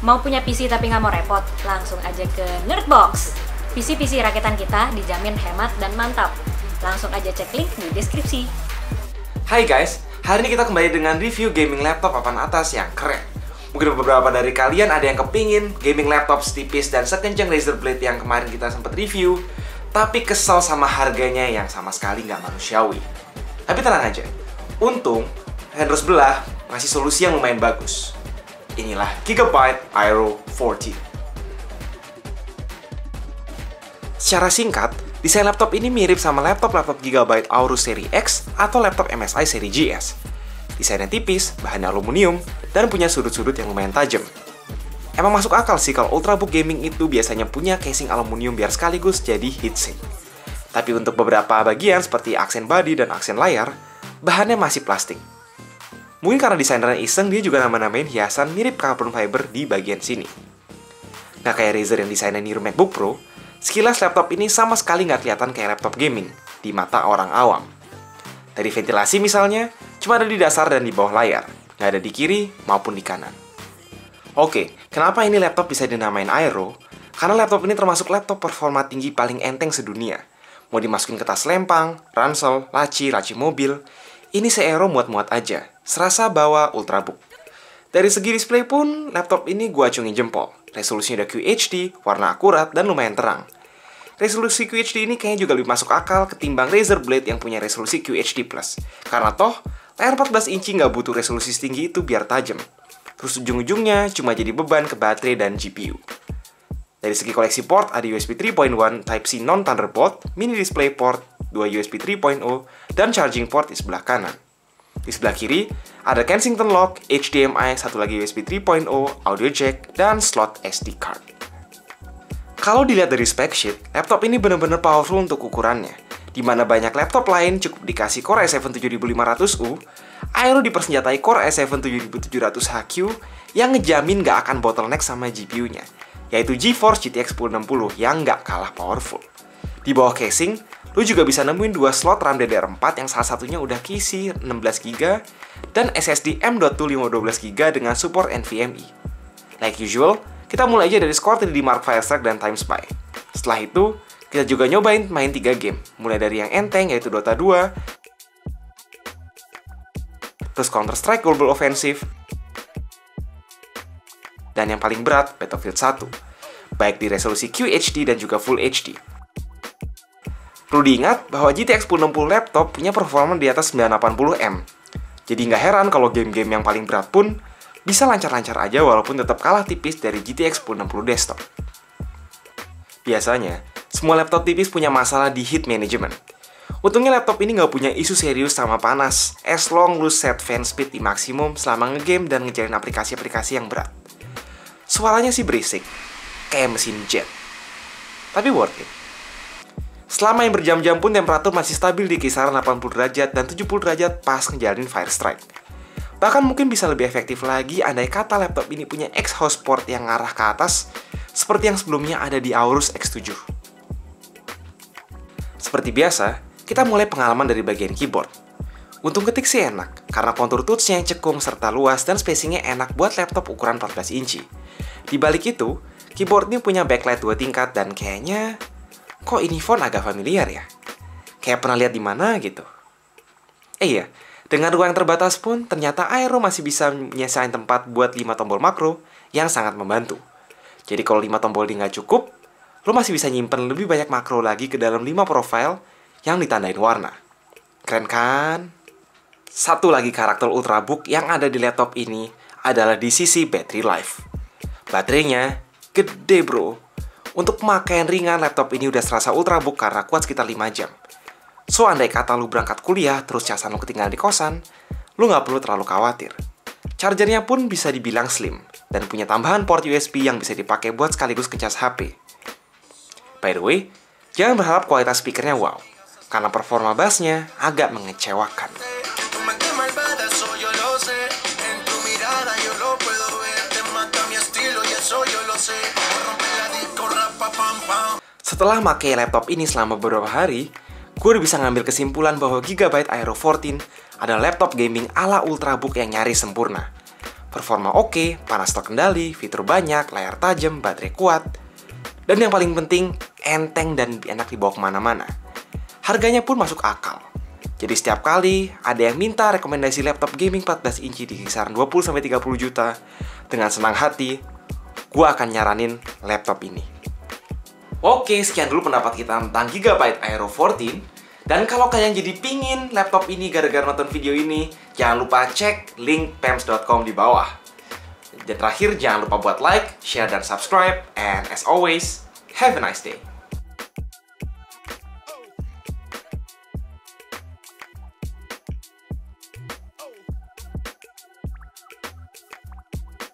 Mau punya PC tapi nggak mau repot? Langsung aja ke Nerdbox. PC-PC rakitan kita dijamin hemat dan mantap. Langsung aja cek link di deskripsi. Hai guys, hari ini kita kembali dengan review gaming laptop papan atas yang keren. Mungkin beberapa dari kalian ada yang kepingin gaming laptop setipis dan sekencang Razer Blade yang kemarin kita sempat review, tapi kesel sama harganya yang sama sekali nggak manusiawi. Tapi tenang aja, untung Hendro sebelah ngasih solusi yang lumayan bagus. Inilah Gigabyte Aero 14. Secara singkat, desain laptop ini mirip sama laptop Gigabyte Aorus seri X atau laptop MSI seri GS. Desainnya tipis, bahannya aluminium, dan punya sudut-sudut yang lumayan tajam. Emang masuk akal sih kalau ultrabook gaming itu biasanya punya casing aluminium biar sekaligus jadi heatsink. Tapi untuk beberapa bagian seperti aksen body dan aksen layar, bahannya masih plastik. Mungkin karena desainernya iseng, dia juga nama-namain hiasan mirip carbon fiber di bagian sini. Nggak kayak Razer yang desainnya niru MacBook Pro, sekilas laptop ini sama sekali nggak kelihatan kayak laptop gaming di mata orang awam. Dari ventilasi misalnya, cuma ada di dasar dan di bawah layar, nggak ada di kiri maupun di kanan. Oke, kenapa ini laptop bisa dinamain Aero? Karena laptop ini termasuk laptop performa tinggi paling enteng sedunia. Mau dimasukin ke tas lempang, ransel, laci mobil, ini se-Aero muat-muat aja, serasa bawa ultrabook. Dari segi display pun, laptop ini gua acungin jempol. Resolusinya udah QHD, warna akurat, dan lumayan terang. Resolusi QHD ini kayaknya juga lebih masuk akal ketimbang Razer Blade yang punya resolusi QHD+. Karena toh, layar 14 inci nggak butuh resolusi setinggi itu biar tajam. Terus ujung-ujungnya cuma jadi beban ke baterai dan GPU. Dari segi koleksi port, ada USB 3.1 Type-C non-Thunderbolt, mini display port, 2 USB 3.0, dan charging port di sebelah kanan. Di sebelah kiri, ada Kensington lock, HDMI, satu lagi USB 3.0, audio jack, dan slot SD card. Kalau dilihat dari spec sheet, laptop ini benar-benar powerful untuk ukurannya. Di mana banyak laptop lain cukup dikasih Core i7 7500U, Aero dipersenjatai Core i7 7700HQ yang ngejamin nggak akan bottleneck sama GPU-nya, yaitu GeForce GTX 1060 yang nggak kalah powerful. Di bawah casing, lu juga bisa nemuin 2 slot RAM DDR4 yang salah satunya udah keisi 16GB dan SSD M.2 512GB dengan support NVMe. Like usual, kita mulai aja dari Score 3D Mark Firestrike dan Time Spy. Setelah itu, kita juga nyobain main 3 game, mulai dari yang enteng yaitu Dota 2, terus Counter-Strike Global Offensive, dan yang paling berat, Battlefield 1, baik di resolusi QHD dan juga Full HD. Perlu diingat bahwa GTX 1060 laptop punya performa di atas 980M. Jadi nggak heran kalau game-game yang paling berat pun bisa lancar-lancar aja walaupun tetap kalah tipis dari GTX 1060 desktop. Biasanya, semua laptop tipis punya masalah di heat management. Untungnya laptop ini nggak punya isu serius sama panas, as long lu set fan speed di maksimum selama ngegame dan ngejalin aplikasi-aplikasi yang berat. Suaranya sih berisik, kayak mesin jet. Tapi worth it. Selama yang berjam-jam pun temperatur masih stabil di kisaran 80 derajat dan 70 derajat pas ngejalanin Firestrike. Bahkan mungkin bisa lebih efektif lagi andai kata laptop ini punya exhaust port yang ngarah ke atas, seperti yang sebelumnya ada di Aorus X7. Seperti biasa, kita mulai pengalaman dari bagian keyboard. Untung ketik sih enak, karena kontur touch-nya yang cekung serta luas dan spacing-nya enak buat laptop ukuran 14 inci. Di balik itu, keyboard ini punya backlight 2 tingkat dan kayaknya kok ini font agak familiar ya? Kayak pernah lihat di mana gitu. Iya, dengan ruang yang terbatas pun ternyata Aero masih bisa menyesain tempat buat 5 tombol makro yang sangat membantu. Jadi kalau 5 tombol ini nggak cukup, lo masih bisa nyimpen lebih banyak makro lagi ke dalam 5 profile yang ditandain warna. Keren kan? Satu lagi karakter ultrabook yang ada di laptop ini adalah di sisi battery life. Baterainya gede bro. Untuk pemakaian ringan, laptop ini udah serasa ultrabook karena kuat sekitar 5 jam. So, andai kata lu berangkat kuliah, terus casan lu ketinggalan di kosan, lu nggak perlu terlalu khawatir. Chargernya pun bisa dibilang slim, dan punya tambahan port USB yang bisa dipakai buat sekaligus ngecas HP. By the way, jangan berharap kualitas speakernya wow, karena performa bassnya agak mengecewakan. Setelah pakai laptop ini selama beberapa hari, gue udah bisa ngambil kesimpulan bahwa Gigabyte Aero 14 adalah laptop gaming ala ultrabook yang nyaris sempurna. Performa oke, panas terkendali, fitur banyak, layar tajam, baterai kuat. Dan yang paling penting, enteng dan enak dibawa kemana-mana. Harganya pun masuk akal. Jadi setiap kali ada yang minta rekomendasi laptop gaming 14 inci di kisaran 20-30 juta, dengan senang hati, gue akan nyaranin laptop ini. Oke, sekian dulu pendapat kita tentang Gigabyte Aero 14. Dan kalau kalian jadi pingin laptop ini gara-gara nonton video ini, jangan lupa cek link pems.com di bawah. Dan terakhir, jangan lupa buat like, share, dan subscribe. And as always, have a nice day.